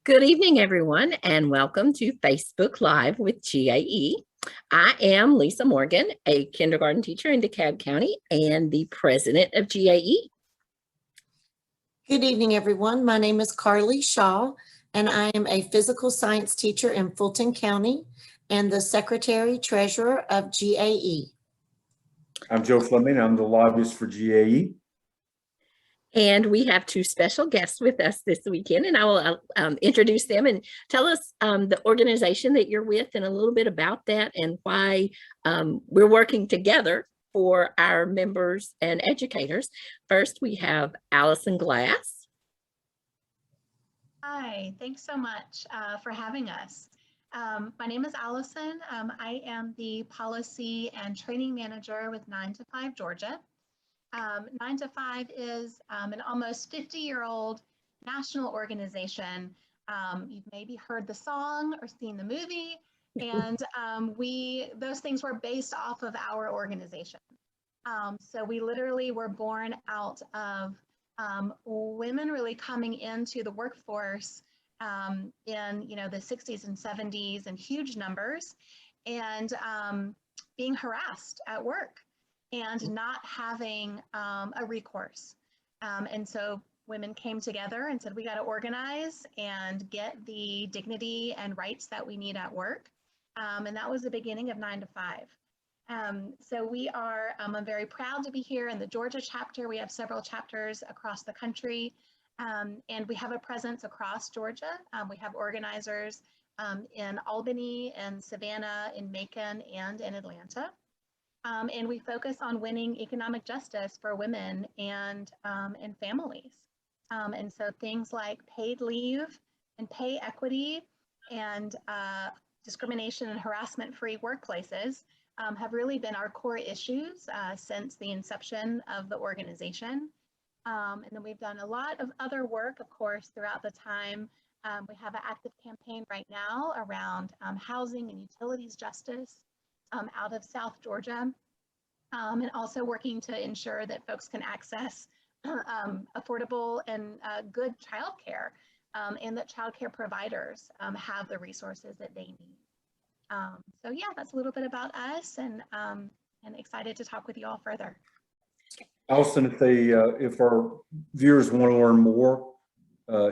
Good evening, everyone, and welcome to Facebook Live with GAE. I am Lisa Morgan, a kindergarten teacher in DeKalb County and the president of GAE. Good evening, everyone. My name is Carly Shaw, and I am a physical science teacher in Fulton County and the secretary treasurer of GAE. I'm Joe Fleming. I'm the lobbyist for GAE. And we have two special guests with us this weekend, and I will introduce them and tell us the organization that you're with and a little bit about that and why we're working together for our members and educators. First, we have Allison Glass. Hi, thanks so much for having us. My name is Allison. I am the policy and training manager with 9 to 5 Georgia. 9 to 5 is an almost 50-year-old national organization. You've maybe heard the song or seen the movie, and those things were based off of our organization. So we literally were born out of women really coming into the workforce in the 60s and 70s in huge numbers, and being harassed at work and not having a recourse. And so women came together and said, we got to organize and get the dignity and rights that we need at work. And that was the beginning of 9 to 5. So we are, I'm very proud to be here in the Georgia chapter. We have several chapters across the country, and we have a presence across Georgia. We have organizers in Albany and Savannah, in Macon, and in Atlanta. And we focus on winning economic justice for women and families. And so things like paid leave and pay equity and discrimination and harassment-free workplaces have really been our core issues since the inception of the organization. And then we've done a lot of other work, of course, throughout the time. We have an active campaign right now around housing and utilities justice out of South Georgia, and also working to ensure that folks can access affordable and good childcare, and that childcare providers have the resources that they need. So yeah, that's a little bit about us, and excited to talk with you all further. Allison, if our viewers want to learn more,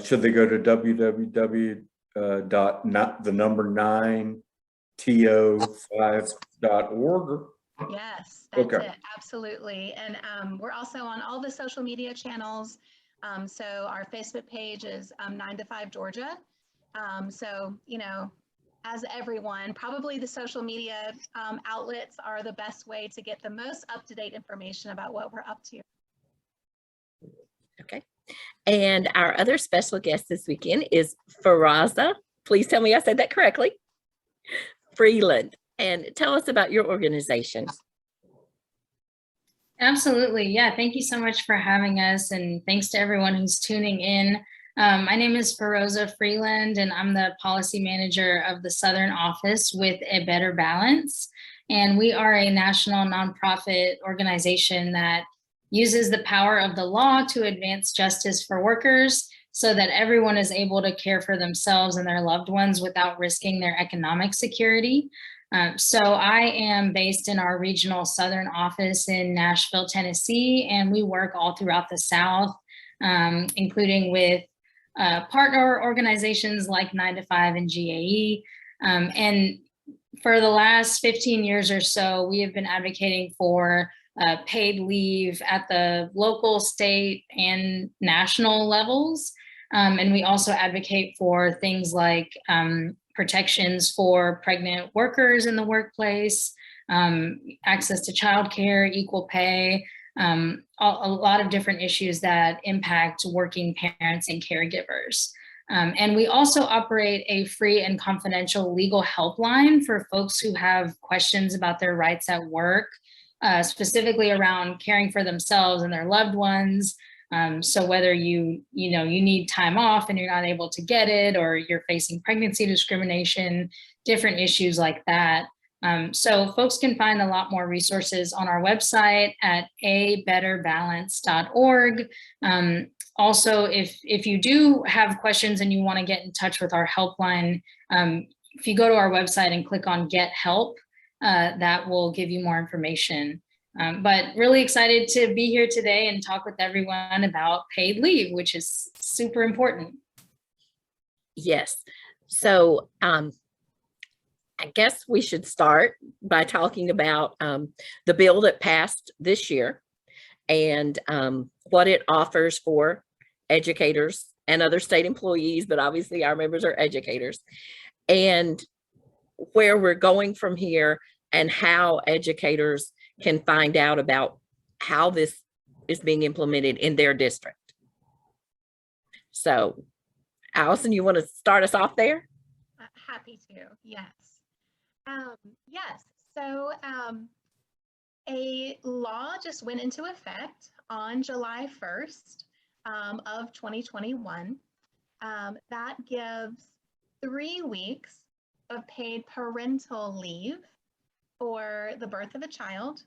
should they go to www.9to5.org? Yes, that's Okay. it, absolutely. And we're also on all the social media channels. So our Facebook page is 9 to 5 Georgia. So, as everyone, probably the social media outlets are the best way to get the most up-to-date information about what we're up to. Okay. And our other special guest this weekend is Faraza. Please tell me I said that correctly. Freeland. And tell us about your organization. Absolutely. Yeah. Thank you so much for having us. And thanks to everyone who's tuning in. My name is Faraza Freeland, and I'm the policy manager of the Southern office with A Better Balance. And we are a national nonprofit organization that uses the power of the law to advance justice for workers so that everyone is able to care for themselves and their loved ones without risking their economic security. So I am based in our regional Southern office in Nashville, Tennessee, and we work all throughout the South, including with partner organizations like 9 to 5 and GAE. And for the last 15 years or so, we have been advocating for paid leave at the local, state, and national levels. And we also advocate for things like protections for pregnant workers in the workplace, access to childcare, equal pay, a lot of different issues that impact working parents and caregivers. And we also operate a free and confidential legal helpline for folks who have questions about their rights at work, specifically around caring for themselves and their loved ones. So whether you need time off and you're not able to get it, or you're facing pregnancy discrimination, different issues like that, So folks can find a lot more resources on our website at abetterbalance.org. Also, if you do have questions and you want to get in touch with our helpline, if you go to our website and click on Get Help, that will give you more information. But really excited to be here today and talk with everyone about paid leave, which is super important. Yes. So I guess we should start by talking about the bill that passed this year and what it offers for educators and other state employees, but obviously our members are educators, and where we're going from here and how educators can find out about how this is being implemented in their district. So, Allison, you want to start us off there? Happy to, yes. Yes, so a law just went into effect on July 1st of 2021 that gives 3 weeks of paid parental leave for the birth of a child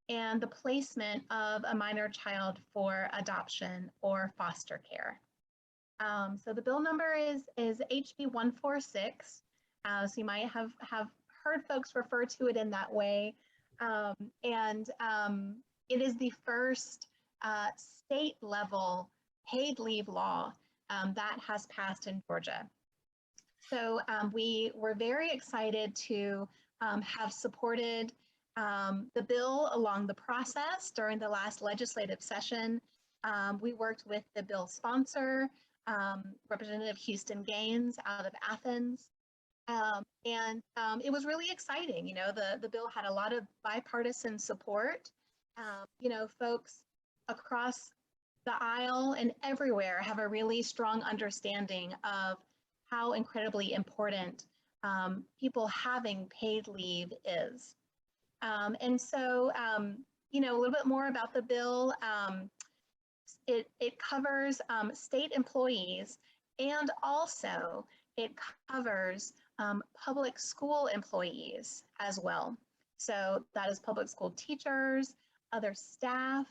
and the placement of a minor child for adoption or foster care. So the bill number is HB 146. So you might have heard folks refer to it in that way. It is the first state level paid leave law that has passed in Georgia. So we were very excited to have supported the bill along the process during the last legislative session. We worked with the bill sponsor, Representative Houston Gaines out of Athens. It was really exciting. You know, the bill had a lot of bipartisan support. You know, folks across the aisle and everywhere have a really strong understanding of how incredibly important people having paid leave is. You know, a little bit more about the bill. It covers state employees, and also it covers public school employees as well. So that is public school teachers, other staff.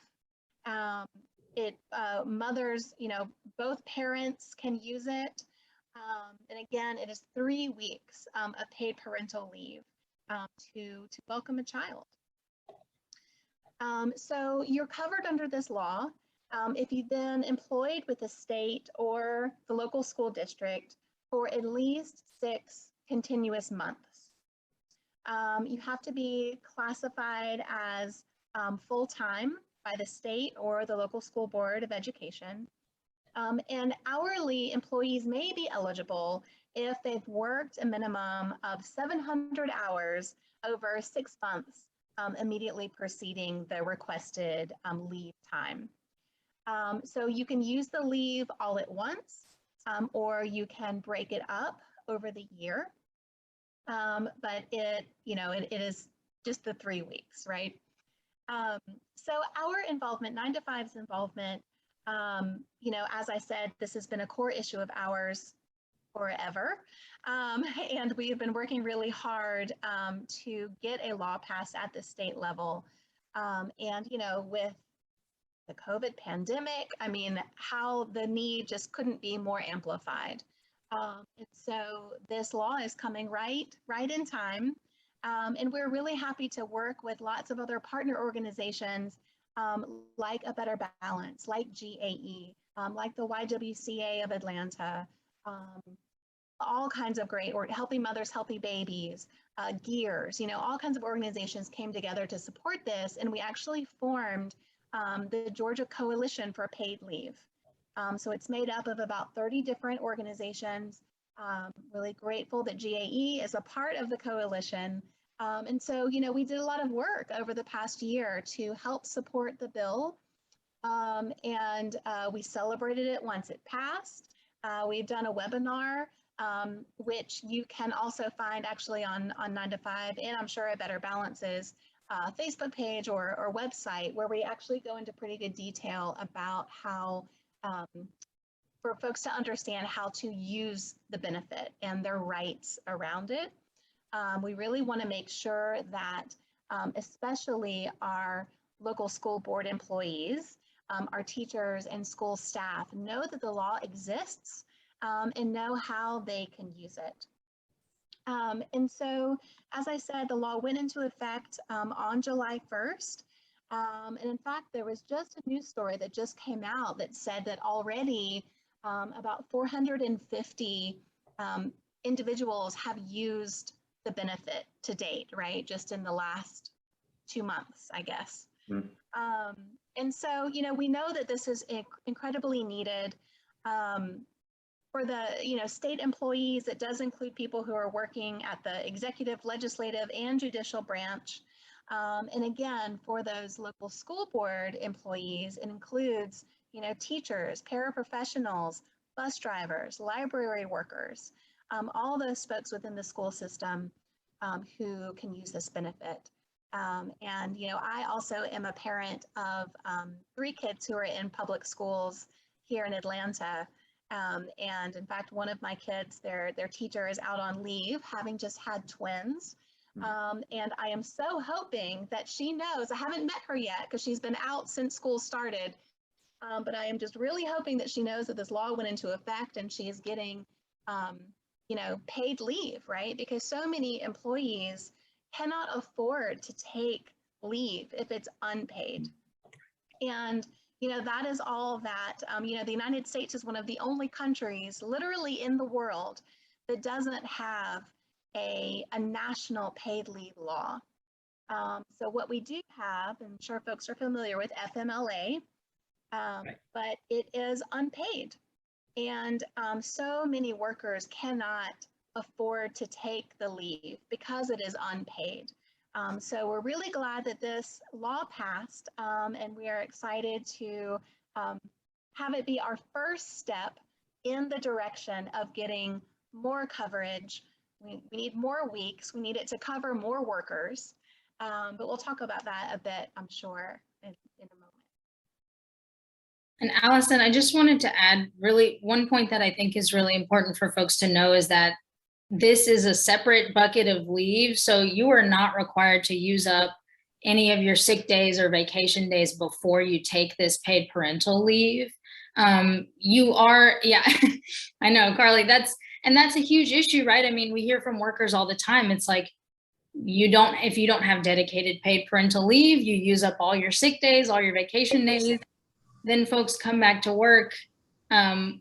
Mothers, you know, both parents can use it. And again, it is 3 weeks of paid parental leave to welcome a child. So you're covered under this law if you've been employed with the state or the local school district for at least 6 continuous months. You have to be classified as full-time by the state or the local school board of education. And hourly employees may be eligible if they've worked a minimum of 700 hours over 6 months immediately preceding the requested leave time. So you can use the leave all at once, or you can break it up over the year. But it is just the 3 weeks, right? So our involvement, 9 to 5's involvement, you know, as I said, this has been a core issue of ours forever. And we have been working really hard to get a law passed at the state level. And, you know, with the COVID pandemic, I mean, how the need just couldn't be more amplified. And so this law is coming right in time. And we're really happy to work with lots of other partner organizations like A Better Balance, like GAE, like the YWCA of Atlanta, all kinds of great, or Healthy Mothers, Healthy Babies, Gears, you know, all kinds of organizations came together to support this. And we actually formed the Georgia Coalition for Paid Leave. So it's made up of about 30 different organizations. Really grateful that GAE is a part of the coalition. And so, you know, we did a lot of work over the past year to help support the bill. We celebrated it once it passed. We've done a webinar, which you can also find actually on 9 to 5, and I'm sure A Better Balance's Facebook page or website, where we actually go into pretty good detail about how, for folks to understand how to use the benefit and their rights around it. We really want to make sure that especially our local school board employees, our teachers and school staff know that the law exists and know how they can use it. And so, as I said, the law went into effect on July 1st. And in fact, there was just a news story that just came out that said that already about 450 individuals have used the benefit to date, right? Just in the last 2 months, I guess. Mm. And so, you know, we know that this is incredibly needed. For the, you know, state employees, it does include people who are working at the executive, legislative, and judicial branch. And again, for those local school board employees, it includes, you know, teachers, paraprofessionals, bus drivers, library workers, all those folks within the school system who can use this benefit. And, you know, I also am a parent of 3 kids who are in public schools here in Atlanta. And in fact, one of my kids, their teacher is out on leave, having just had twins. And I am so hoping that she knows, I haven't met her yet because she's been out since school started, but I am just really hoping that she knows that this law went into effect and she is getting, you know, paid leave, right? Because so many employees cannot afford to take leave if it's unpaid. And you know, that is all that, you know, the United States is one of the only countries literally in the world that doesn't have a national paid leave law. So what we do have, and I'm sure folks are familiar with FMLA, but it is unpaid. And so many workers cannot afford to take the leave because it is unpaid. So we're really glad that this law passed, and we are excited to have it be our first step in the direction of getting more coverage. We need more weeks. We need it to cover more workers, but we'll talk about that a bit, I'm sure, in a moment. And Allison, I just wanted to add really one point that I think is really important for folks to know is that this is a separate bucket of leave. So you are not required to use up any of your sick days or vacation days before you take this paid parental leave. You are, yeah, I know, Carly, that's a huge issue, right? I mean, we hear from workers all the time. It's like, if you don't have dedicated paid parental leave, you use up all your sick days, all your vacation days, then folks come back to work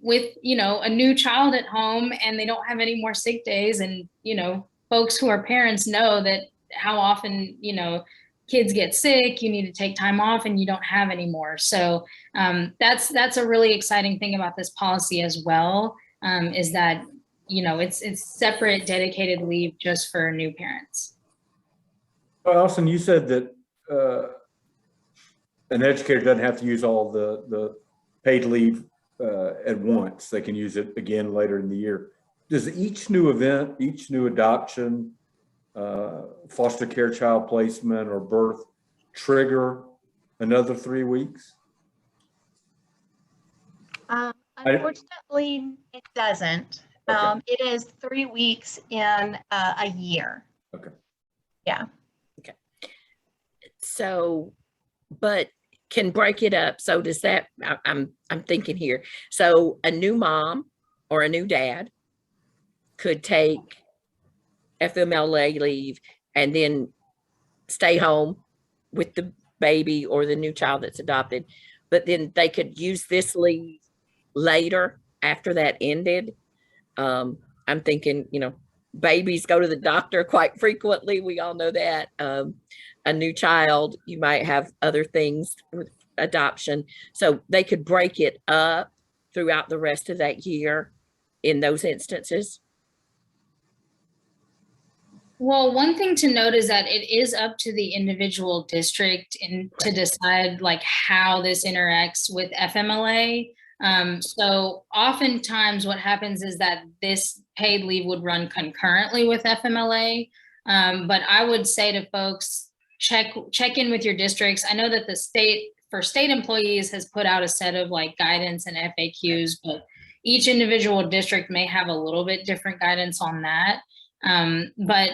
with, you know, a new child at home and they don't have any more sick days. And, you know, folks who are parents know that how often, you know, kids get sick, you need to take time off and you don't have any more. So that's a really exciting thing about this policy as well, is that, you know, it's separate dedicated leave just for new parents. Allison, you said that an educator doesn't have to use all the paid leave at once. They can use it again later in the year. Does each new event, each new adoption, foster care child placement or birth trigger another 3 weeks? Unfortunately, it doesn't. Okay. It is 3 weeks in a year. Okay. Yeah. Okay. So, but can break it up. So does that, I'm thinking here. So a new mom or a new dad could take FMLA leave and then stay home with the baby or the new child that's adopted, but then they could use this leave later after that ended. I'm thinking, you know, babies go to the doctor quite frequently. We all know that. A new child, you might have other things with adoption. So they could break it up throughout the rest of that year in those instances. Well, one thing to note is that it is up to the individual district to decide like how this interacts with FMLA. So oftentimes what happens is that this paid leave would run concurrently with FMLA. But I would say to folks, check in with your districts. I know that the state, for state employees, has put out a set of like guidance and FAQs, but each individual district may have a little bit different guidance on that. But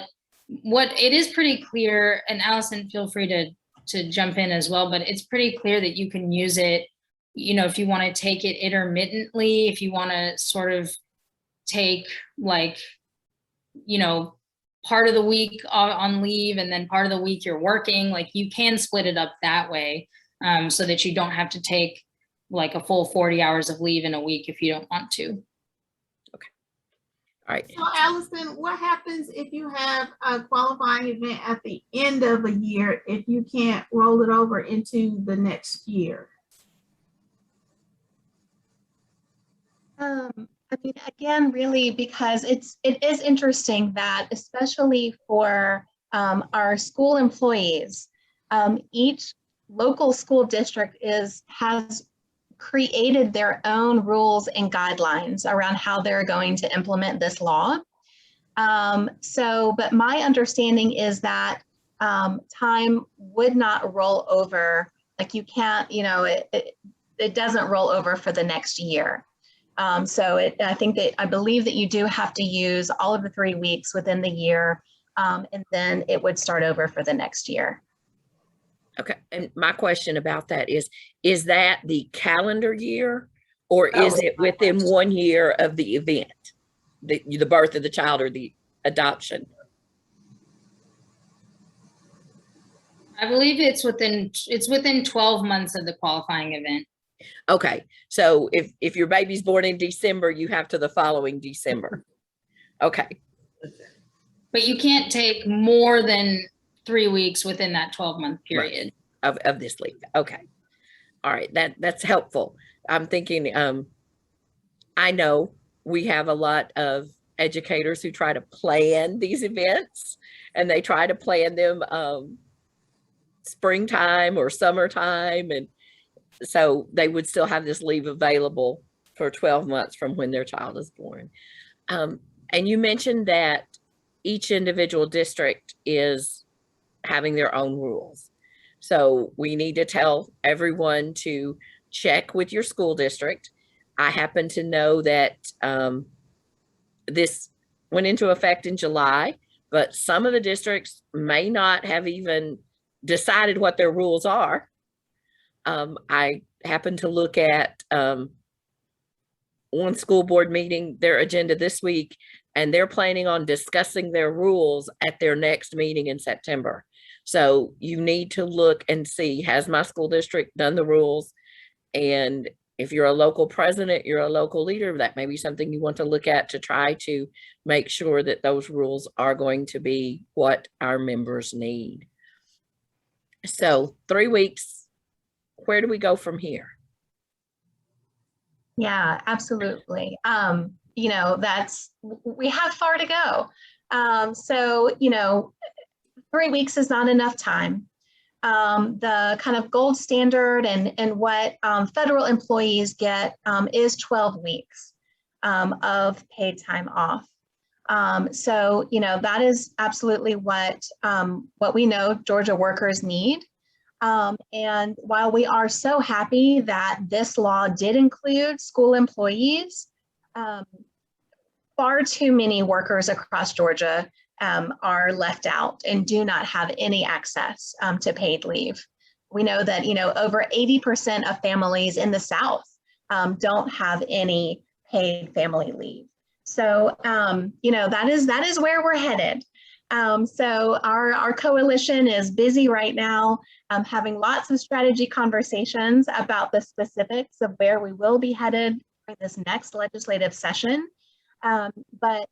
what it is pretty clear, and Allison, feel free to jump in as well, but it's pretty clear that you can use it, you know, if you want to take it intermittently, if you want to sort of take like, you know, part of the week on leave and then part of the week you're working, like you can split it up that way, so that you don't have to take like a full 40 hours of leave in a week if you don't want to. All right. So Allison, what happens if you have a qualifying event at the end of a year if you can't roll it over into the next year? I mean, again, really, because it is interesting that, especially for our school employees, each local school district has created their own rules and guidelines around how they're going to implement this law. But my understanding is that time would not roll over. Like you can't, you know, it doesn't roll over for the next year. I believe that you do have to use all of the 3 weeks within the year, and then it would start over for the next year. Okay, and my question about that is that the calendar year, or is it within 1 year of the event, the birth of the child or the adoption? I believe it's within 12 months of the qualifying event. Okay, so if your baby's born in December, you have to the following December. Okay. But you can't take more than 3 weeks within that 12-month period. Right. Of this leave. Okay. All right, that's helpful. I'm thinking, I know we have a lot of educators who try to plan these events, and they try to plan them springtime or summertime, and so they would still have this leave available for 12 months from when their child is born. And you mentioned that each individual district is having their own rules. So we need to tell everyone to check with your school district. I happen to know that this went into effect in July, but some of the districts may not have even decided what their rules are. I happened to look at one school board meeting, their agenda this week, and they're planning on discussing their rules at their next meeting in September. So you need to look and see, has my school district done the rules? And if you're a local president, you're a local leader, that may be something you want to look at to try to make sure that those rules are going to be what our members need. So 3 weeks, where do we go from here? Yeah, absolutely. You know, we have far to go. So, you know, 3 weeks is not enough time. The kind of gold standard and what federal employees get is 12 weeks of paid time off. So, you know, that is absolutely what we know Georgia workers need. And while we are so happy that this law did include school employees, far too many workers across Georgia are left out and do not have any access to paid leave. We know that, you know, over 80% of families in the South don't have any paid family leave. So, you know, that is where we're headed. So our coalition is busy right now, having lots of strategy conversations about the specifics of where we will be headed for this next legislative session. But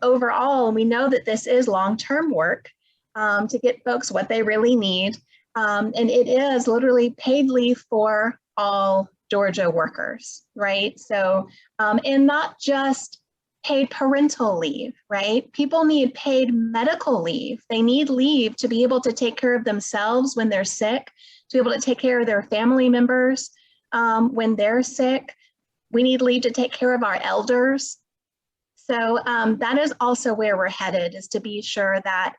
overall, we know that this is long-term work to get folks what they really need. And it is literally paid leave for all Georgia workers, right? So, and not just paid parental leave, right? People need paid medical leave. They need leave to be able to take care of themselves when they're sick, to be able to take care of their family members when they're sick. We need leave to take care of our elders. So that is also where we're headed, is to be sure that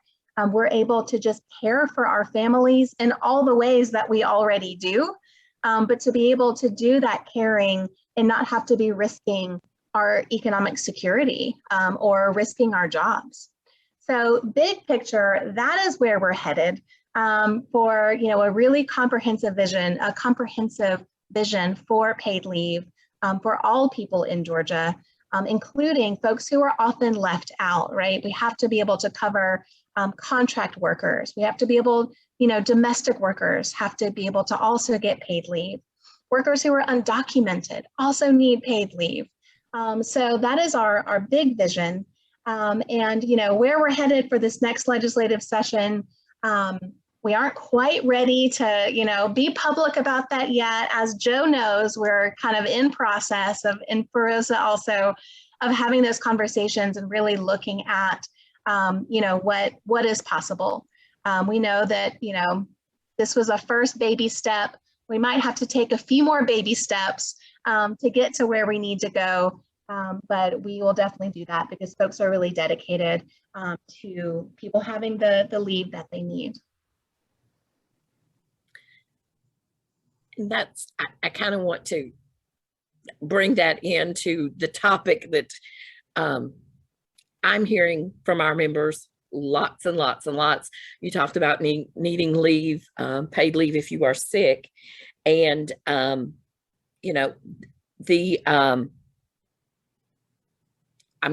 we're able to just care for our families in all the ways that we already do, but to be able to do that caring and not have to be risking our economic security or risking our jobs. So big picture, that is where we're headed for a really comprehensive vision, for paid leave for all people in Georgia, including folks who are often left out, right? We have to be able to cover contract workers. We have to be able, domestic workers have to be able to also get paid leave. Workers who are undocumented also need paid leave. So that is our big vision. And where we're headed for this next legislative session, we aren't quite ready to be public about that yet. As Joe knows, we're kind of in process of, and Feroza also, of having those conversations and really looking at what is possible. We know that this was a first baby step. We might have to take a few more baby steps to get to where we need to go. But we will definitely do that because folks are really dedicated to people having the leave that they need. And that's, I kind of want to bring that into the topic that I'm hearing from our members lots and lots and lots. You talked about needing leave, paid leave if you are sick. And, I'm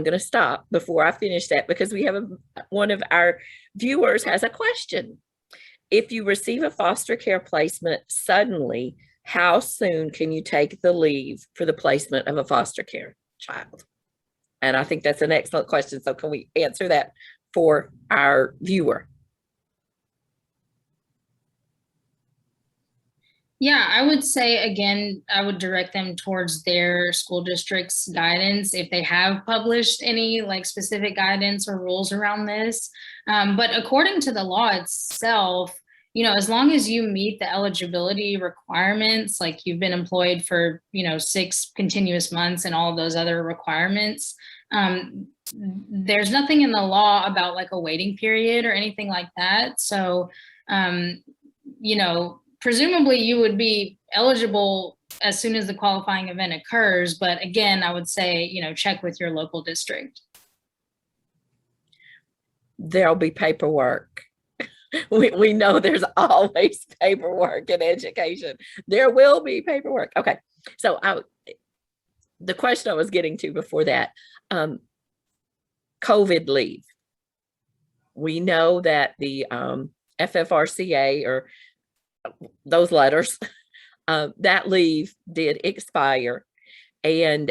going to stop before I finish that because we have one of our viewers has a question. If you receive a foster care placement suddenly, how soon can you take the leave for the placement of a foster care child? And I think that's an excellent question. So can we answer that for our viewer? Yeah, I would say, again, I would direct them towards their school district's guidance if they have published any specific guidance or rules around this. But according to the law itself, as long as you meet the eligibility requirements, like you've been employed for, 6 continuous months and all of those other requirements, there's nothing in the law about a waiting period or anything like that. So, presumably you would be eligible as soon as the qualifying event occurs. But again, I would say, check with your local district. There'll be paperwork. We know there's always paperwork in education. There will be paperwork. Okay. So the question I was getting to before that, COVID leave. We know that the FFRCA or those letters, that leave did expire. And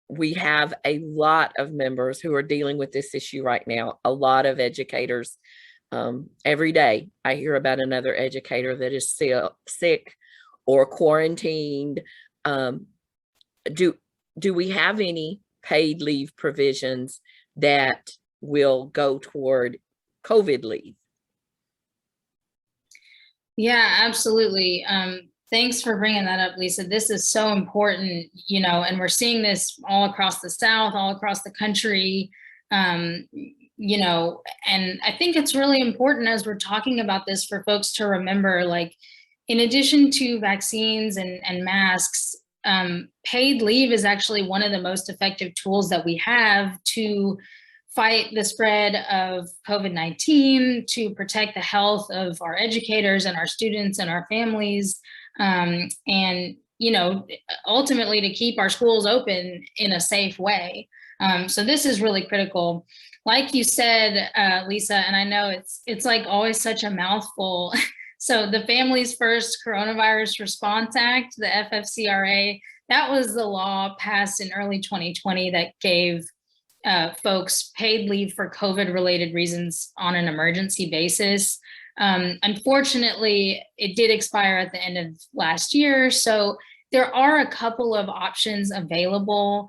we have a lot of members who are dealing with this issue right now. A lot of educators, every day I hear about another educator that is sick or quarantined. Do we have any paid leave provisions that will go toward COVID leave? Yeah, absolutely. Thanks for bringing that up, Lisa. This is so important, and we're seeing this all across the South, all across the country, and I think it's really important as we're talking about this for folks to remember, in addition to vaccines and masks, paid leave is actually one of the most effective tools that we have to fight the spread of COVID-19, to protect the health of our educators and our students and our families, and ultimately to keep our schools open in a safe way. So this is really critical. Like you said, Lisa, and I know it's always such a mouthful. So the Families First Coronavirus Response Act, the FFCRA, that was the law passed in early 2020 that gave folks paid leave for COVID-related reasons on an emergency basis. Unfortunately, it did expire at the end of last year. So there are a couple of options available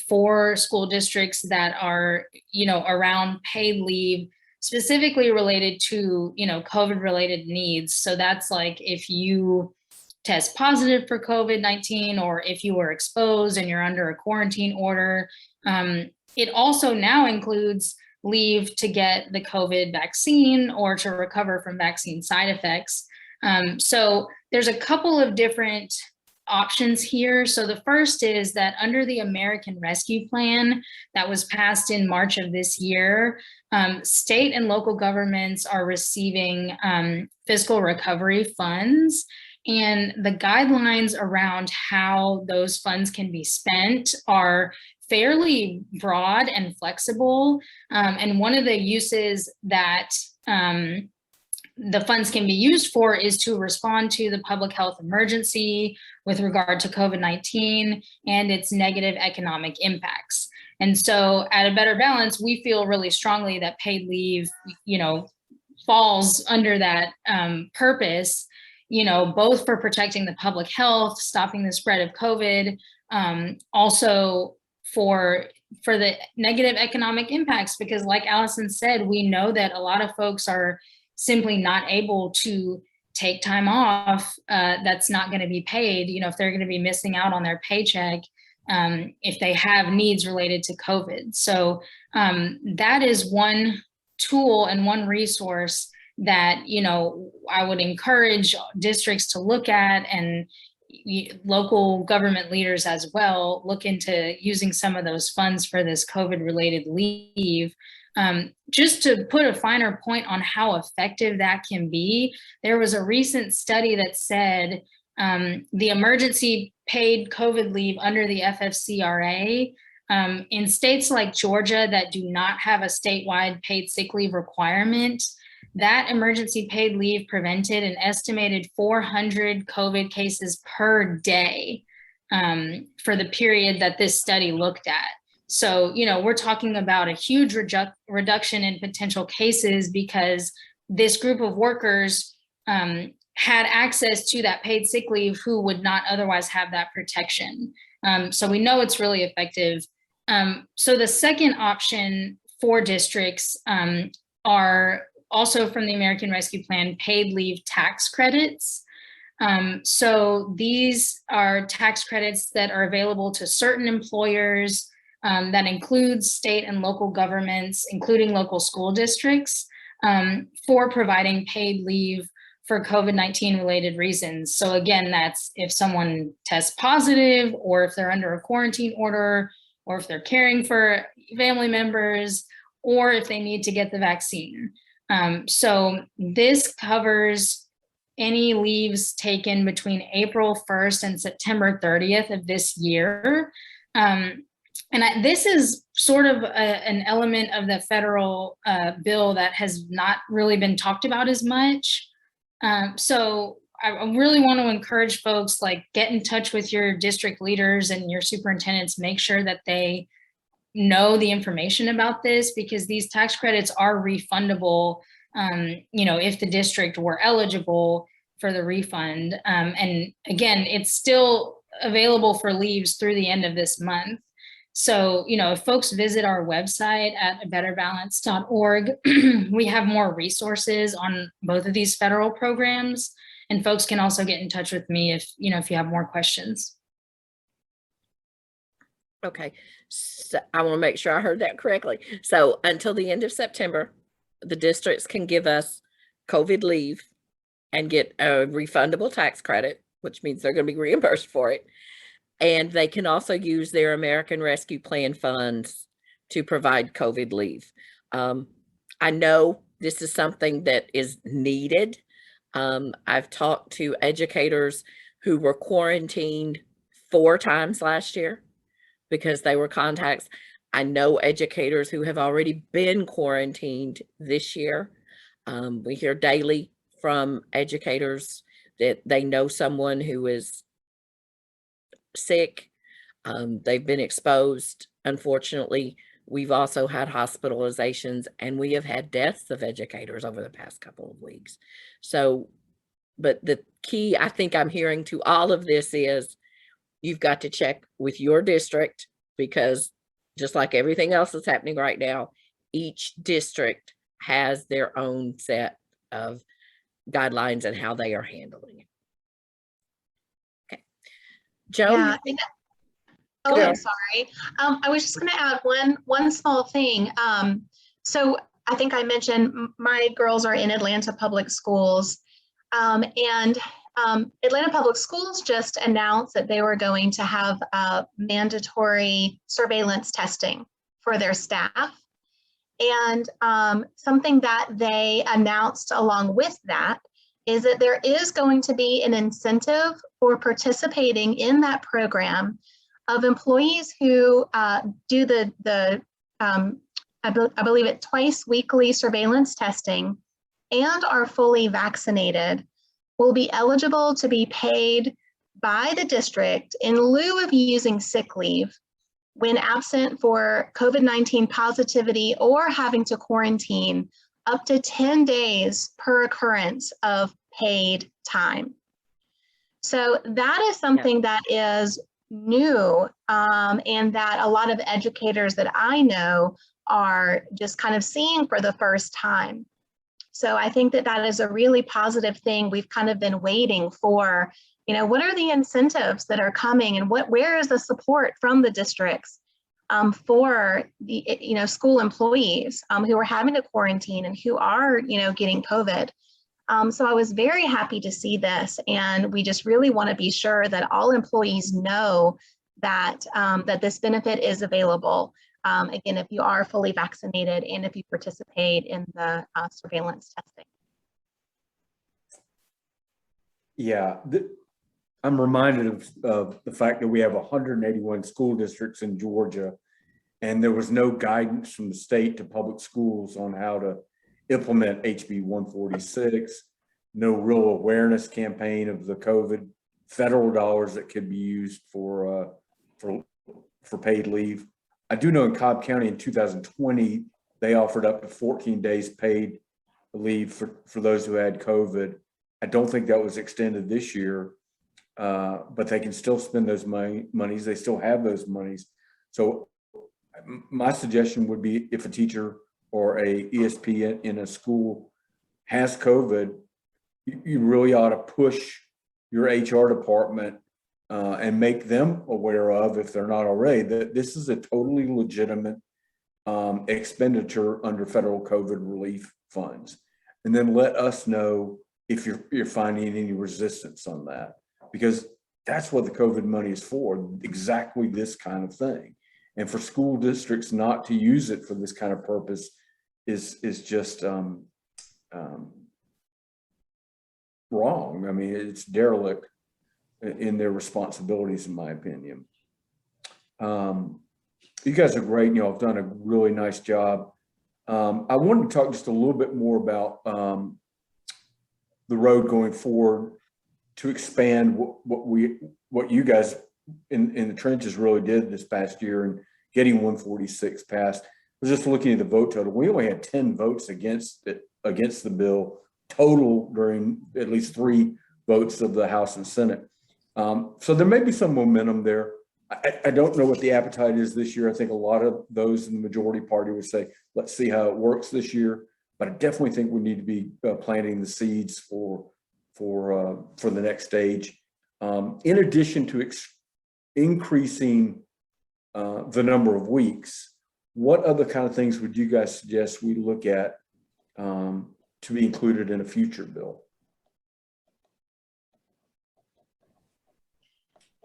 for school districts that are, around paid leave, specifically related to, COVID-related needs. So that's if you test positive for COVID-19 or if you were exposed and you're under a quarantine order. It also now includes leave to get the COVID vaccine or to recover from vaccine side effects. So there's a couple of different options here. So the first is that under the American Rescue Plan that was passed in March of this year, state and local governments are receiving fiscal recovery funds, and the guidelines around how those funds can be spent are fairly broad and flexible. And one of the uses that the funds can be used for is to respond to the public health emergency with regard to COVID-19 and its negative economic impacts. And so at A Better Balance, we feel really strongly that paid leave, falls under that purpose, both for protecting the public health, stopping the spread of COVID, also for the negative economic impacts, because like Allison said, we know that a lot of folks are simply not able to take time off that's not going to be paid, if they're going to be missing out on their paycheck, if they have needs related to COVID. So that is one tool and one resource that, I would encourage districts to look at, and local government leaders as well, look into using some of those funds for this COVID related leave. Just to put a finer point on how effective that can be, there was a recent study that said the emergency paid COVID leave under the FFCRA in states like Georgia that do not have a statewide paid sick leave requirement, that emergency paid leave prevented an estimated 400 COVID cases per day for the period that this study looked at. So, we're talking about a huge reduction in potential cases because this group of workers had access to that paid sick leave who would not otherwise have that protection. So we know it's really effective. So the second option for districts are also from the American Rescue Plan, paid leave tax credits. So these are tax credits that are available to certain employers. That includes state and local governments, including local school districts, for providing paid leave for COVID-19 related reasons. So again, that's if someone tests positive, or if they're under a quarantine order, or if they're caring for family members, or if they need to get the vaccine. So this covers any leaves taken between April 1st and September 30th of this year. And this is sort of an element of the federal bill that has not really been talked about as much. So I really want to encourage folks, get in touch with your district leaders and your superintendents, make sure that they know the information about this, because these tax credits are refundable, if the district were eligible for the refund. And again, it's still available for leaves through the end of this month. So, if folks visit our website at abetterbalance.org, we have more resources on both of these federal programs, and folks can also get in touch with me if you have more questions. Okay, so I want to make sure I heard that correctly. So until the end of September, the districts can give us COVID leave and get a refundable tax credit, which means they're going to be reimbursed for it. And they can also use their American Rescue Plan funds to provide COVID leave. I know this is something that is needed. I've talked to educators who were quarantined 4 times last year because they were contacts. I know educators who have already been quarantined this year. We hear daily from educators that they know someone who is sick. They've been exposed. Unfortunately, we've also had hospitalizations, and we have had deaths of educators over the past couple of weeks. So, but the key I think I'm hearing to all of this is you've got to check with your district, because just like everything else that's happening right now, each district has their own set of guidelines and how they are handling it. Joe? Yeah. I'm sorry. I was just going to add one small thing. So I think I mentioned my girls are in Atlanta public schools, and Atlanta Public Schools just announced that they were going to have mandatory surveillance testing for their staff. And something that they announced along with that is that there is going to be an incentive for participating in that program of employees who do I believe it twice weekly surveillance testing and are fully vaccinated will be eligible to be paid by the district in lieu of using sick leave when absent for COVID-19 positivity or having to quarantine up to 10 days per occurrence of paid time. So that is something that is new and that a lot of educators that I know are just kind of seeing for the first time. So I think that that is a really positive thing. We've kind of been waiting for, you know, what are the incentives that are coming and where is the support from the districts for the, you know, school employees who are having to quarantine and who are, you know, getting COVID. So I was very happy to see this, and we just really want to be sure that all employees know that that this benefit is available. Again, if you are fully vaccinated and if you participate in the surveillance testing. Yeah, I'm reminded of the fact that we have 181 school districts in Georgia, and there was no guidance from the state to public schools on how to implement HB 146, no real awareness campaign of the COVID federal dollars that could be used for paid leave. I do know in Cobb County in 2020, they offered up to 14 days paid leave for those who had COVID. I don't think that was extended this year, but they can still spend those monies. They still have those monies. So my suggestion would be if a teacher or a ESP in a school has COVID, you really ought to push your HR department and make them aware of, if they're not already, that this is a totally legitimate expenditure under federal COVID relief funds. And then let us know if you're finding any resistance on that, because that's what the COVID money is for, exactly this kind of thing. And for school districts not to use it for this kind of purpose is just wrong. I mean, it's derelict in their responsibilities, in my opinion. You guys are great. You know, have done a really nice job. I wanted to talk just a little bit more about the road going forward to expand what you guys in the trenches really did this past year and getting 146 passed. I was just looking at the vote total. We only had 10 votes against the bill total during at least 3 votes of the House and Senate. So there may be some momentum there. I don't know what the appetite is this year. I think a lot of those in the majority party would say, let's see how it works this year. But I definitely think we need to be planting the seeds for the next stage. In addition to increasing the number of weeks, what other kind of things would you guys suggest we look at to be included in a future bill?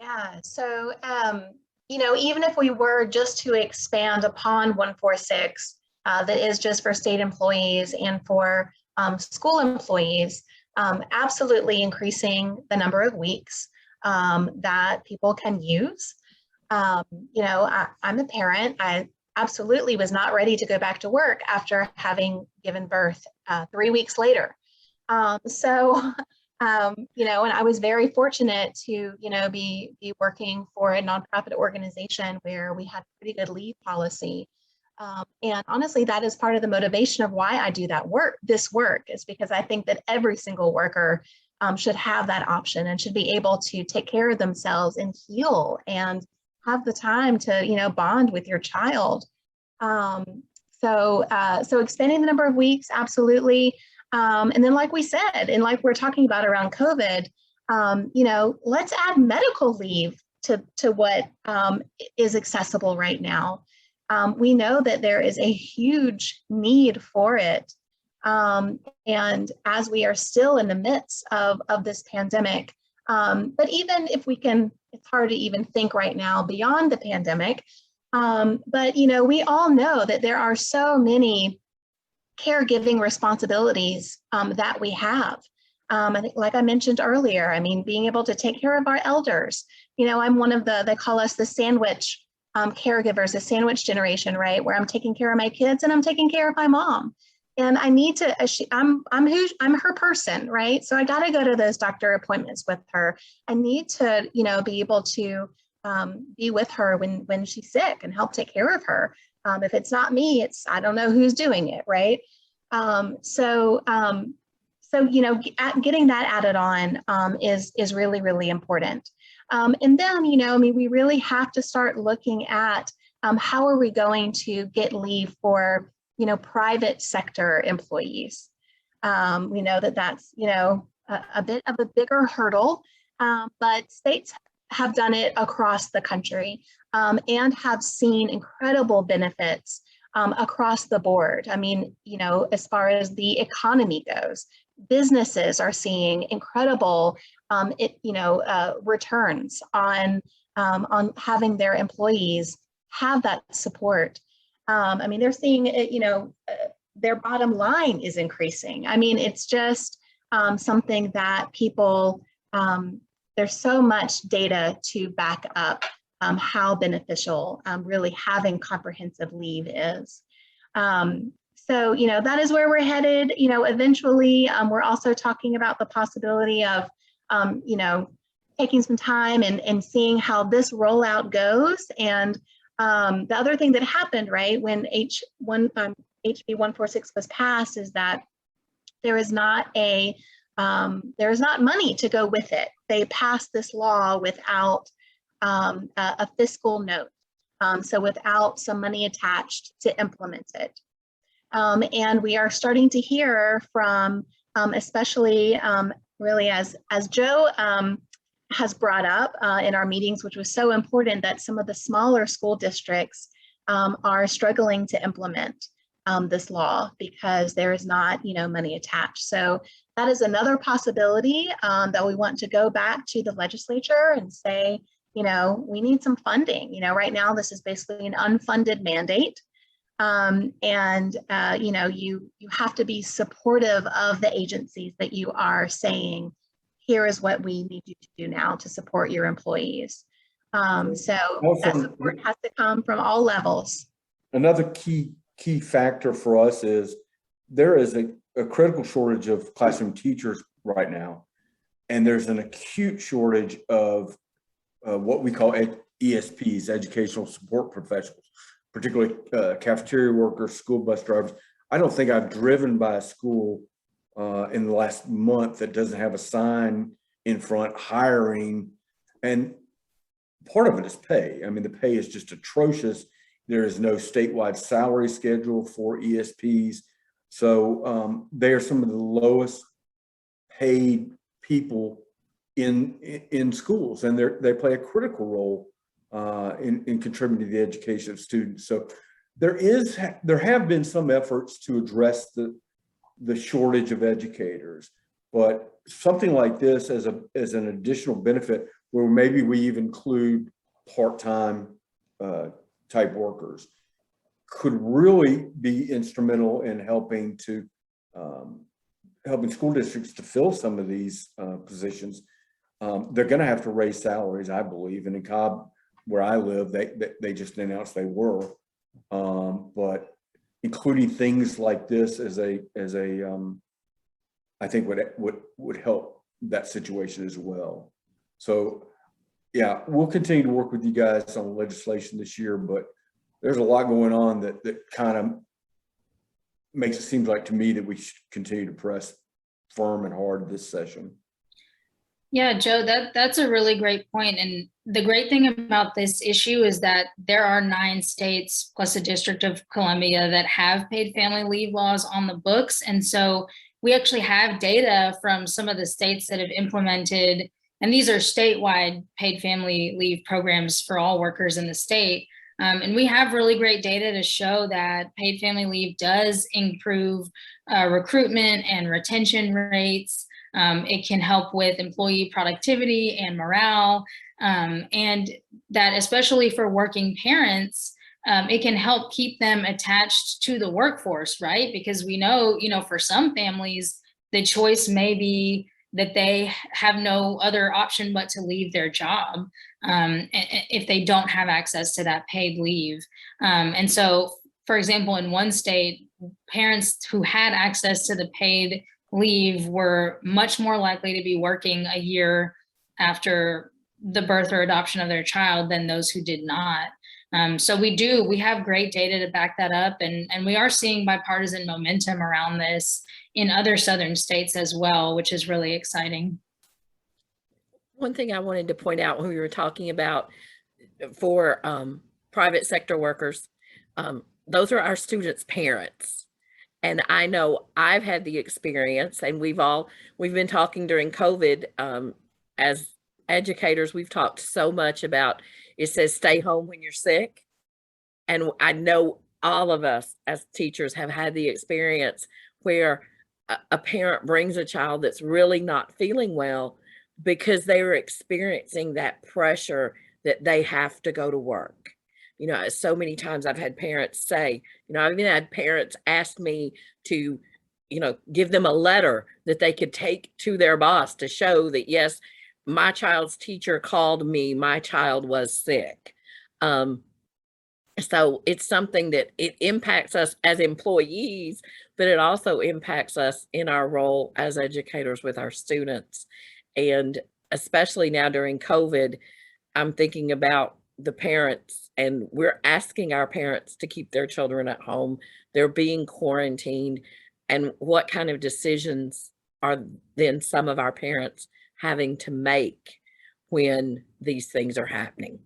Yeah, so, you know, even if we were just to expand upon 146, that is just for state employees and for school employees, absolutely increasing the number of weeks that people can use. You know, I'm a parent. I absolutely was not ready to go back to work after having given birth 3 weeks later. You know, and I was very fortunate to, you know, be working for a nonprofit organization where we had pretty good leave policy. And honestly, that is part of the motivation of why I do this work is because I think that every single worker should have that option and should be able to take care of themselves and heal and have the time to, you know, bond with your child. So expanding the number of weeks, absolutely. And then like we said, and like we're talking about around COVID, you know, let's add medical leave to what is accessible right now. We know that there is a huge need for it. And as we are still in the midst of this pandemic, but even if we can, it's hard to even think right now beyond the pandemic. But, you know, we all know that there are so many caregiving responsibilities that we have. I think, like I mentioned earlier, I mean, being able to take care of our elders. You know, I'm one of they call us the sandwich caregivers, the sandwich generation, right? Where I'm taking care of my kids and I'm taking care of my mom. And I need to, I'm her person, right? So I got to go to those doctor appointments with her. I need to, you know, be able to be with her when she's sick and help take care of her. If it's not me, I don't know who's doing it, right? So you know, getting that added on is really, really important. And then, you know, I mean, we really have to start looking at how are we going to get leave for, you know, private sector employees. We know that that's, you know, a bit of a bigger hurdle, but states have done it across the country and have seen incredible benefits across the board. I mean, you know, as far as the economy goes, businesses are seeing incredible, returns on having their employees have that support. I mean, they're seeing it, you know, their bottom line is increasing. I mean, it's just something that people, there's so much data to back up how beneficial really having comprehensive leave is. So, you know, that is where we're headed. You know, eventually, we're also talking about the possibility of, you know, taking some time and seeing how this rollout goes. And the other thing that happened, right, when HB 146 was passed is that there is not money to go with it. They passed this law without a fiscal note, so without some money attached to implement it. And we are starting to hear from, especially really as Joe has brought up in our meetings, which was so important, that some of the smaller school districts are struggling to implement this law because there is not, you know, money attached. So that is another possibility that we want to go back to the legislature and say, you know, we need some funding. You know, right now this is basically an unfunded mandate. You know, you have to be supportive of the agencies that you are saying, here is what we need you to do now to support your employees. So that support has to come from all levels. Another key factor for us is there is a critical shortage of classroom teachers right now. And there's an acute shortage of what we call ESPs, educational support professionals, particularly cafeteria workers, school bus drivers. I don't think I've driven by a school in the last month that doesn't have a sign in front hiring. And part of it is pay. I mean, the pay is just atrocious. There is no statewide salary schedule for ESPs. So they are some of the lowest paid people in schools, and they play a critical role in contributing to the education of students. So there have been some efforts to address the shortage of educators, but something like this as an additional benefit, where maybe we even include part-time type workers, could really be instrumental in helping school districts to fill some of these positions. They're going to have to raise salaries, I believe, and in Cobb, where I live, they just announced they were, but including things like this as a I think would help that situation as well. So yeah, we'll continue to work with you guys on legislation this year, but there's a lot going on that kind of makes it seem like to me that we should continue to press firm and hard this session. Yeah, Joe, that's a really great point. And the great thing about this issue is that there are 9 states plus the District of Columbia that have paid family leave laws on the books. And so we actually have data from some of the states that have implemented, and these are statewide paid family leave programs for all workers in the state. And we have really great data to show that paid family leave does improve recruitment and retention rates. It can help with employee productivity and morale, and that especially for working parents, it can help keep them attached to the workforce, right? Because we know, for some families, the choice may be that they have no other option but to leave their job if they don't have access to that paid leave. And so, for example, in one state, parents who had access to the paid leave were much more likely to be working a year after the birth or adoption of their child than those who did not. So we have great data to back that up, and we are seeing bipartisan momentum around this in other southern states as well, which is really exciting. One thing I wanted to point out when we were talking about for private sector workers, those are our students' parents. And I know I've had the experience, and we've been talking during COVID as educators, we've talked so much about, it says stay home when you're sick. And I know all of us as teachers have had the experience where a parent brings a child that's really not feeling well because they were experiencing that pressure that they have to go to work. So many times I've had parents say, I've even had parents ask me to, give them a letter that they could take to their boss to show that, yes, my child's teacher called me, my child was sick. So it's something that it impacts us as employees, but it also impacts us in our role as educators with our students. And especially now during COVID, I'm thinking about the parents, and we're asking our parents to keep their children at home. They're being quarantined. And what kind of decisions are then some of our parents having to make when these things are happening?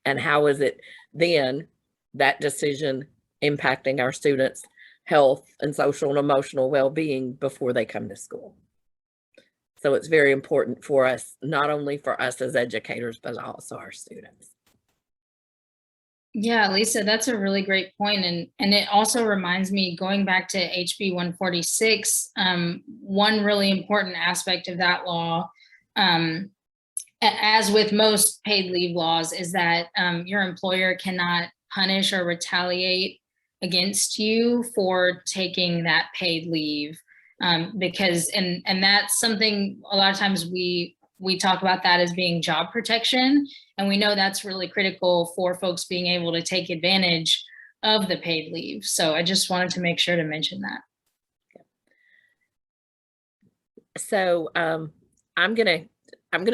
And how is it then that decision impacting our students' health and social and emotional well-being before they come to school? So it's very important for us, not only for us as educators, but also our students. Yeah, Lisa, that's a really great point. And it also reminds me, going back to HB 146, one really important aspect of that law, as with most paid leave laws, is that your employer cannot punish or retaliate against you for taking that paid leave. Because, and that's something a lot of times we talk about that as being job protection. And we know that's really critical for folks being able to take advantage of the paid leave. So I just wanted to make sure to mention that. So I'm gonna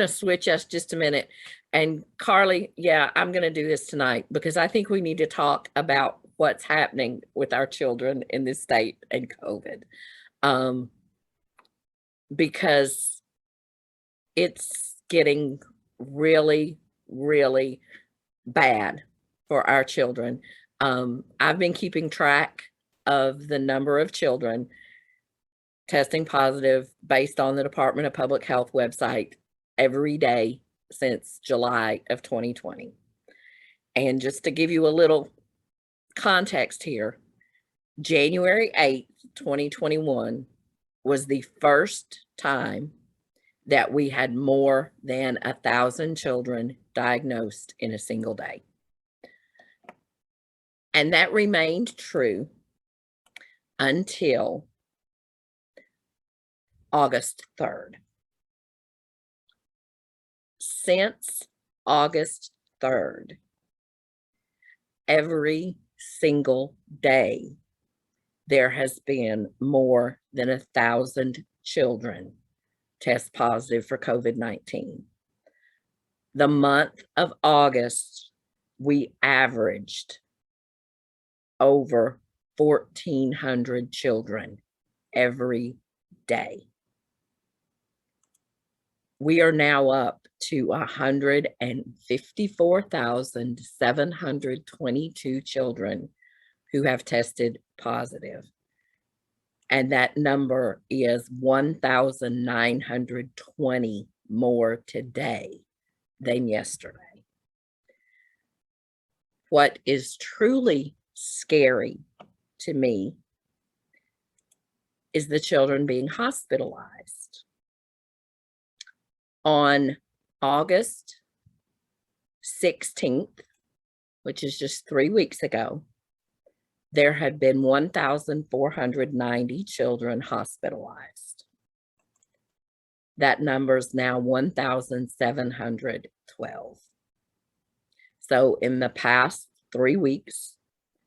switch us just a minute. And Carly, yeah, I'm gonna do this tonight because I think we need to talk about what's happening with our children in this state and COVID. Because it's getting really, really bad for our children. I've been keeping track of the number of children testing positive based on the Department of Public Health website every day since July of 2020. And just to give you a little context here, January 8th, 2021 was the first time that we had more than 1,000 children diagnosed in a single day. And that remained true until August 3rd. Since August 3rd, every single day, there has been more than 1,000 children test positive for COVID-19. The month of August, we averaged over 1,400 children every day. We are now up to 154,722 children who have tested positive. And that number is 1,920 more today than yesterday. what is truly scary to me is the children being hospitalized. On August 16th, which is just 3 weeks ago, there had been 1,490 children hospitalized. That number is now 1,712. So in the past 3 weeks,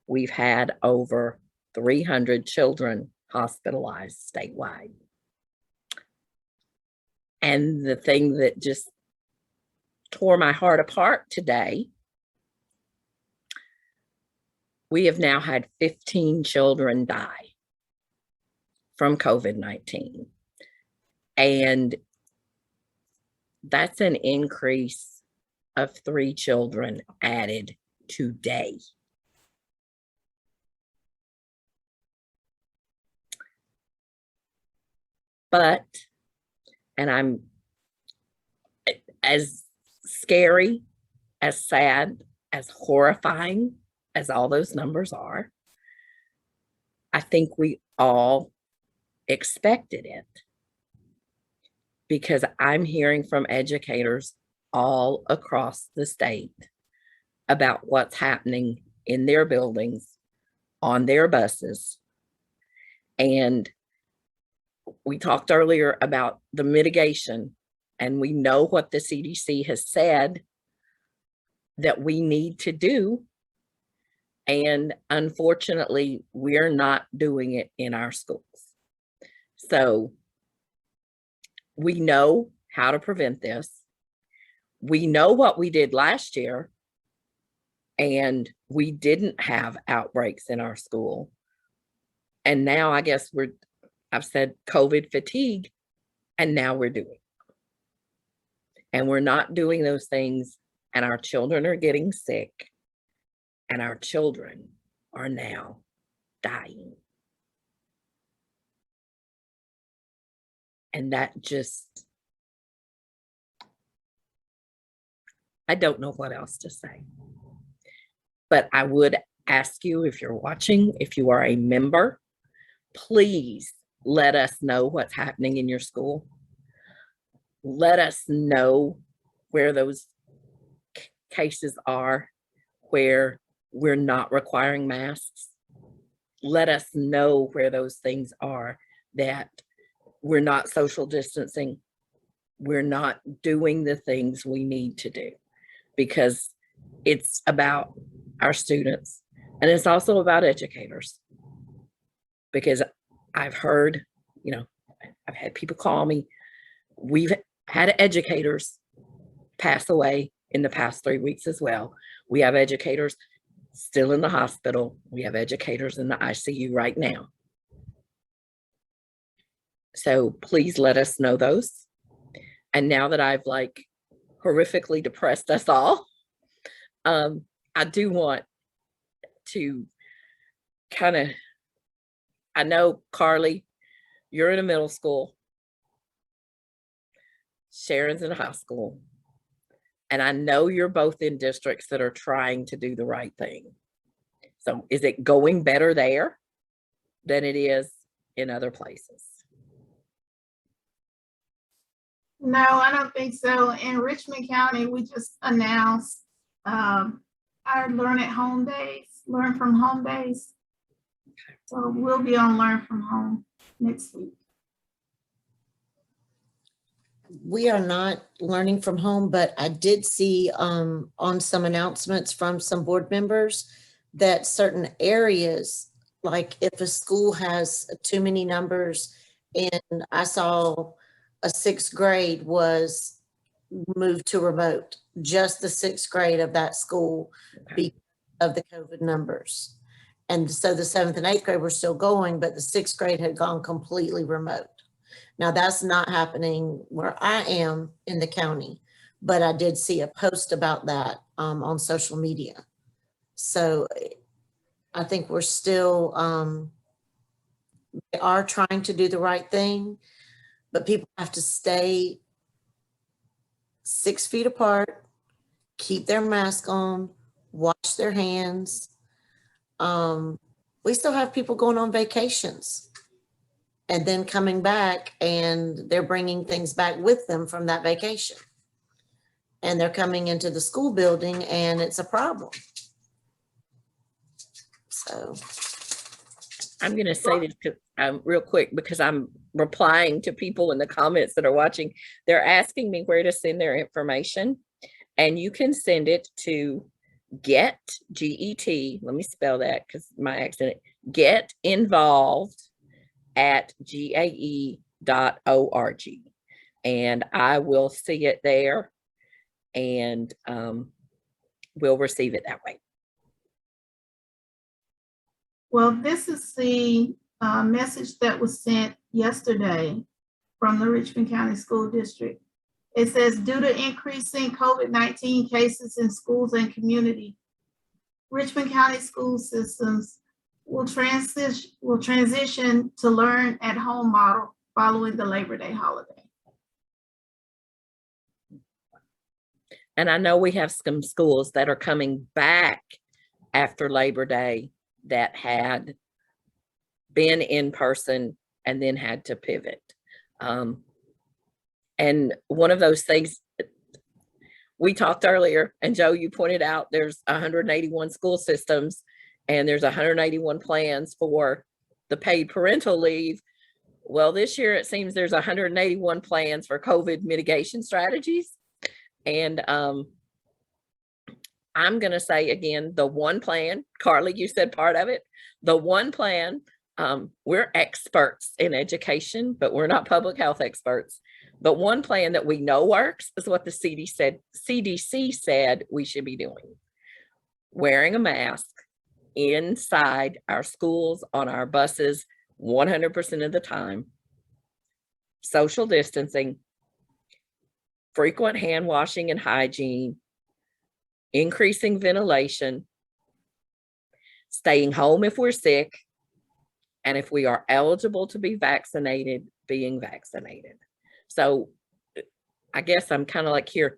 we've had over 300 children hospitalized statewide. And the thing that just tore my heart apart today, we have now had 15 children die from COVID-19. And that's an increase of 3 children added today. But, and I'm as scary, as sad, as horrifying as all those numbers are, I think we all expected it, because I'm hearing from educators all across the state about what's happening in their buildings, on their buses. And we talked earlier about the mitigation, and we know what the CDC has said that we need to do. And unfortunately, we're not doing it in our schools. So we know how to prevent this. We know what we did last year, and we didn't have outbreaks in our school. And now I guess I've said COVID fatigue, and now we're doing it. And we're not doing those things, and our children are getting sick, and our children are now dying. And that just, I don't know what else to say. But I would ask you, if you're watching, if you are a member, please let us know what's happening in your school. Let us know where those cases are, where we're not requiring masks. Let us know where those things are, that we're not social distancing. We're not doing the things we need to do, because it's about our students, and it's also about educators. Because I've heard, I've had people call me. We've had educators pass away in the past 3 weeks as well. We have educators still in the hospital. We have educators in the ICU right now. So please let us know those. And now that I've horrifically depressed us all, I do want to I know, Carly, you're in a middle school. Sharon's in a high school. And I know you're both in districts that are trying to do the right thing. So is it going better there than it is in other places? No, I don't think so. In Richmond County, we just announced our Learn from Home days. So we'll be on Learn from Home next week. We are not learning from home, but I did see on some announcements from some board members that certain areas, like if a school has too many numbers, and I saw a 6th grade was moved to remote, just the 6th grade of that school because of the COVID numbers. And so the 7th and 8th grade were still going, but the 6th grade had gone completely remote. Now that's not happening where I am in the county, but I did see a post about that on social media. So I think we're still, we are trying to do the right thing, but people have to stay 6 feet apart, keep their mask on, wash their hands. We still have people going on vacations and then coming back, and they're bringing things back with them from that vacation. And they're coming into the school building, and it's a problem. So I'm going to say this real quick because I'm replying to people in the comments that are watching. They're asking me where to send their information, and you can send it to get, G-E-T, let me spell that because my accent, get involved at GAE.org. And I will see it there, and we'll receive it that way. Well, this is the message that was sent yesterday from the Richmond County School District. It says, due to increasing COVID-19 cases in schools and community, Richmond County school systems will transition to learn at home model following the Labor Day holiday. And I know we have some schools that are coming back after Labor Day that had been in person and then had to pivot. And one of those things we talked earlier, and Joe, you pointed out there's 181 school systems and there's 181 plans for the paid parental leave. Well, this year it seems there's 181 plans for COVID mitigation strategies. And I'm going to say again, the one plan, Carly, you said part of it, the one plan, we're experts in education, but we're not public health experts. But one plan that we know works is what the CDC said we should be doing. Wearing a mask inside our schools, on our buses, 100% of the time. Social distancing, frequent hand washing and hygiene, increasing ventilation, staying home if we're sick, and if we are eligible to be vaccinated, being vaccinated. So I guess I'm kind of like here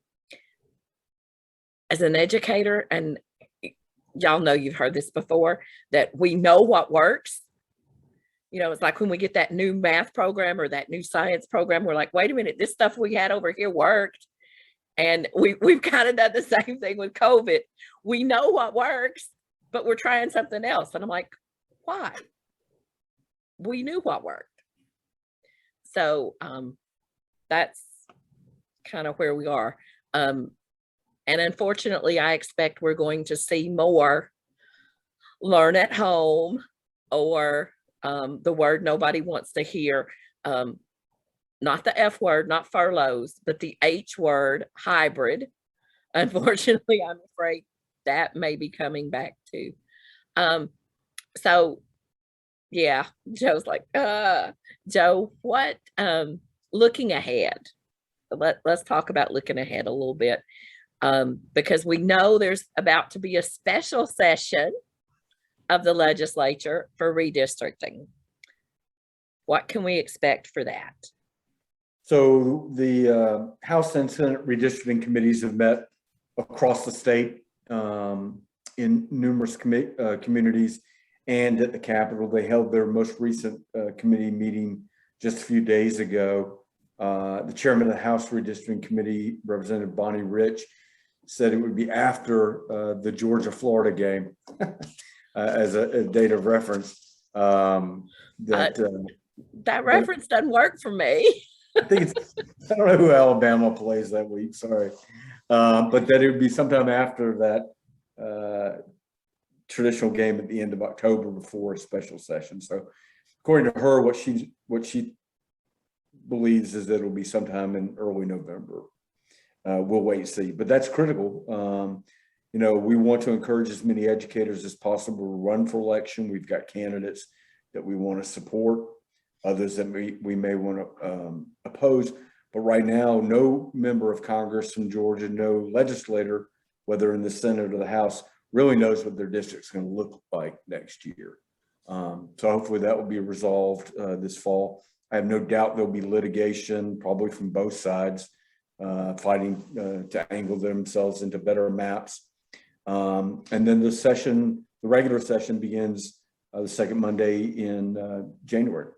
as an educator, and y'all know you've heard this before, that we know what works. You know, it's like when we get that new math program or that new science program, we're like, wait a minute, this stuff we had over here worked. And we've kind of done the same thing with COVID. We know what works, but we're trying something else. And I'm like, why? We knew what worked. So that's kind of where we are. And unfortunately, I expect we're going to see more learn at home, or the word nobody wants to hear, not the F word, not furloughs, but the H word, hybrid. Unfortunately, I'm afraid that may be coming back too. So yeah, Joe's like, Joe, what, looking ahead, let's talk about looking ahead a little bit, because we know there's about to be a special session of the legislature for redistricting. What can we expect for that? So the House and Senate redistricting committees have met across the state in numerous communities and at the Capitol. They held their most recent committee meeting just a few days ago. The chairman of the House Redistricting Committee, Representative Bonnie Rich, said it would be after the Georgia-Florida game as a date of reference. That reference doesn't work for me. I think I don't know who Alabama plays that week, sorry. But that it would be sometime after that traditional game at the end of October before a special session. So according to her, what she believes is that it'll be sometime in early November. We'll wait and see, but that's critical. You know, we want to encourage as many educators as possible to run for election. We've got candidates that we want to support, others that we may want to oppose. But right now, no member of Congress from Georgia, no legislator, whether in the Senate or the House, really knows what their district's going to look like next year. So hopefully that will be resolved this fall. I have no doubt there'll be litigation, probably from both sides, fighting to angle themselves into better maps. And then the regular session begins the second Monday in January,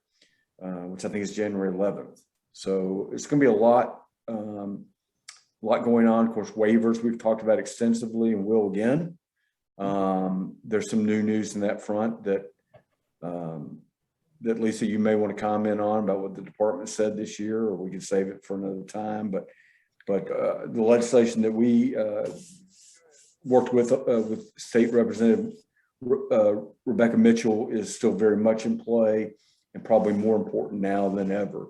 which I think is January 11th. So it's going to be a lot going on. Of course, waivers we've talked about extensively and will again. There's some new news in that front that Lisa, you may want to comment on about what the department said this year, or we can save it for another time. But the legislation that we worked with State Representative Rebecca Mitchell is still very much in play, and probably more important now than ever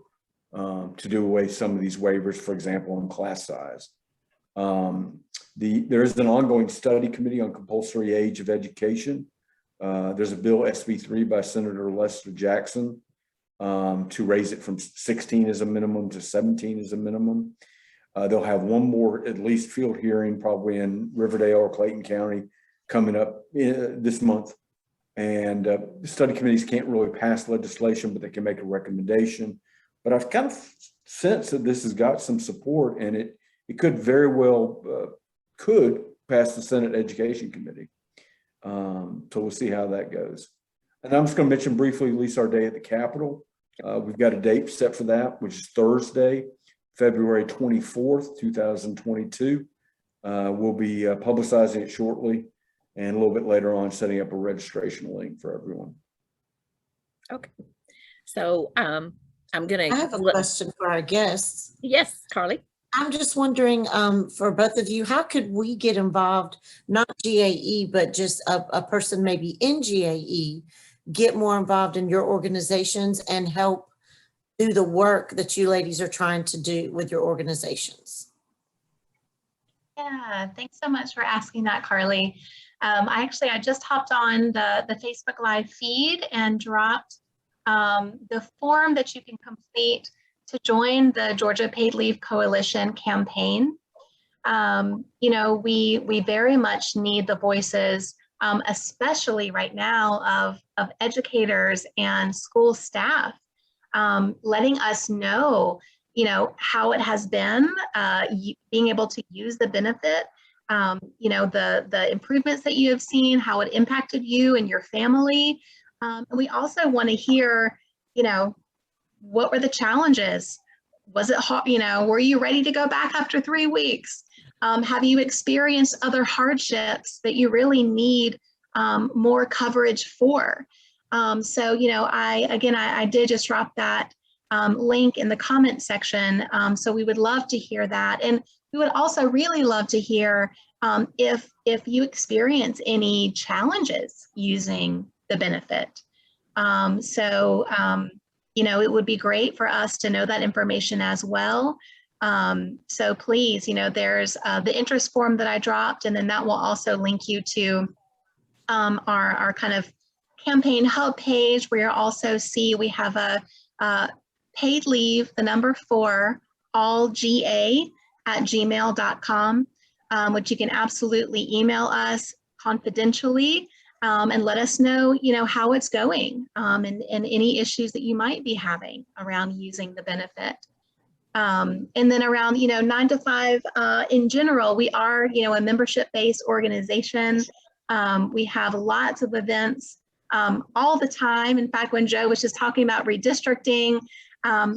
to do away some of these waivers, for example, on class size. There is an ongoing study committee on compulsory age of education. There's a bill, SB 3 by Senator Lester Jackson, to raise it from 16 as a minimum to 17 as a minimum. They'll have one more, at least, field hearing probably in Riverdale or Clayton County coming up this month. And the study committees can't really pass legislation, but they can make a recommendation. But I've kind of sensed that this has got some support, and it could very well could pass the Senate Education Committee. So we'll see how that goes. And I'm just going to mention briefly, Lisa, our day at the Capitol. We've got a date set for that, which is Thursday, February 24th, 2022. We'll be publicizing it shortly, and a little bit later on setting up a registration link for everyone. Okay. So I'm going to. I have a question for our guests. Yes, Carly. I'm just wondering, for both of you, how could we get involved, not GAE, but just a person maybe in GAE, get more involved in your organizations and help do the work that you ladies are trying to do with your organizations? Yeah, thanks so much for asking that, Carly. I just hopped on the Facebook Live feed and dropped the form that you can complete to join the Georgia Paid Leave Coalition campaign. You know, we very much need the voices, especially right now, of educators and school staff, letting us know, you know, how it has been, being able to use the benefit, you know, the improvements that you have seen, how it impacted you and your family. And we also want to hear, you know, what were the challenges? Was it hard? You know, were you ready to go back after 3 weeks? Have you experienced other hardships that you really need more coverage for? So, you know, I did just drop that link in the comment section. So we would love to hear that. And we would also really love to hear if you experience any challenges using the benefit. You know, it would be great for us to know that information as well. So please, you know, there's the interest form that I dropped, and then that will also link you to our kind of campaign hub page, where you'll also see we have a paid leave, the number 4, allga@gmail.com, which you can absolutely email us confidentially. And let us know, you know, how it's going, and any issues that you might be having around using the benefit. And then around, you know, 9 to 5 in general, we are, you know, a membership-based organization. We have lots of events all the time. In fact, when Joe was just talking about redistricting,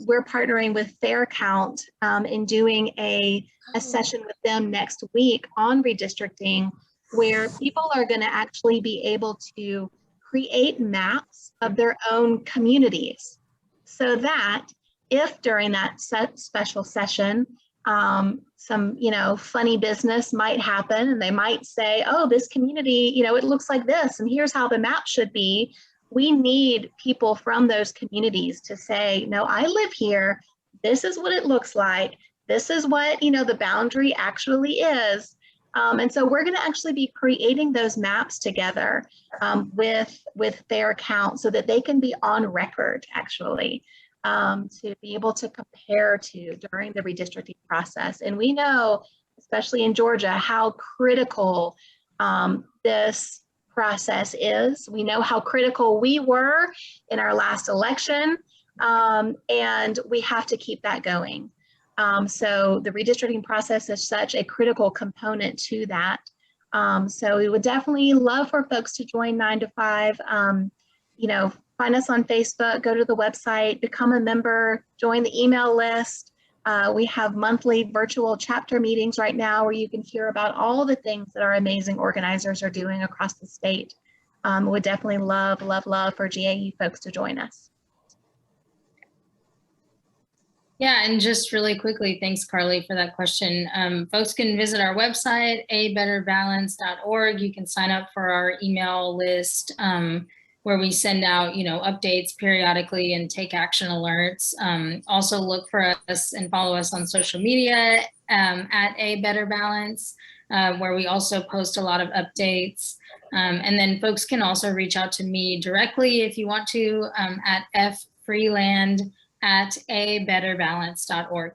we're partnering with Fair Count and doing a session with them next week on redistricting, where people are going to actually be able to create maps of their own communities, so that if during that special session, some, you know, funny business might happen, and they might say, oh, this community, you know, it looks like this, and here's how the map should be. We need people from those communities to say, no, I live here. This is what it looks like. This is what, you know, the boundary actually is. And so we're going to actually be creating those maps together with Fair Count, so that they can be on record, actually, to be able to compare to during the redistricting process. And we know, especially in Georgia, how critical this process is. We know how critical we were in our last election, and we have to keep that going. So the redistricting process is such a critical component to that. So we would definitely love for folks to join 9 to 5. Find us on Facebook, go to the website, become a member, join the email list. We have monthly virtual chapter meetings right now where you can hear about all the things that our amazing organizers are doing across the state. Would definitely love for GAE folks to join us. Yeah, and just really quickly, thanks, Carly, for that question. Folks can visit our website, abetterbalance.org. You can sign up for our email list where we send out, updates periodically and take action alerts. Also look for us and follow us on social media at abetterbalance, where we also post a lot of updates. And then folks can also reach out to me directly if you want to at ffreeland@abetterbalance.org.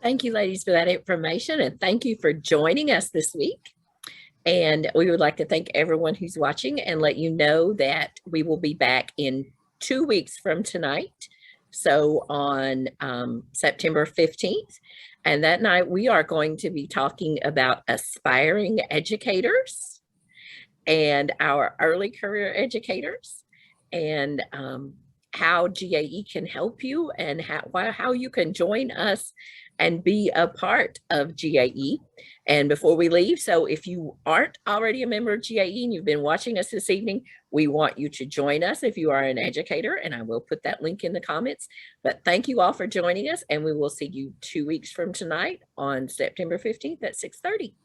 Thank you, ladies, for that information, and thank you for joining us this week. And we would like to thank everyone who's watching and let you know that we will be back in 2 weeks from tonight. So on September 15th. And that night we are going to be talking about aspiring educators and our early career educators, and how GAE can help you, and how you can join us and be a part of GAE. And before we leave, so if you aren't already a member of GAE and you've been watching us this evening, we want you to join us if you are an educator, and I will put that link in the comments. But thank you all for joining us, and we will see you 2 weeks from tonight on September 15th at 6:30.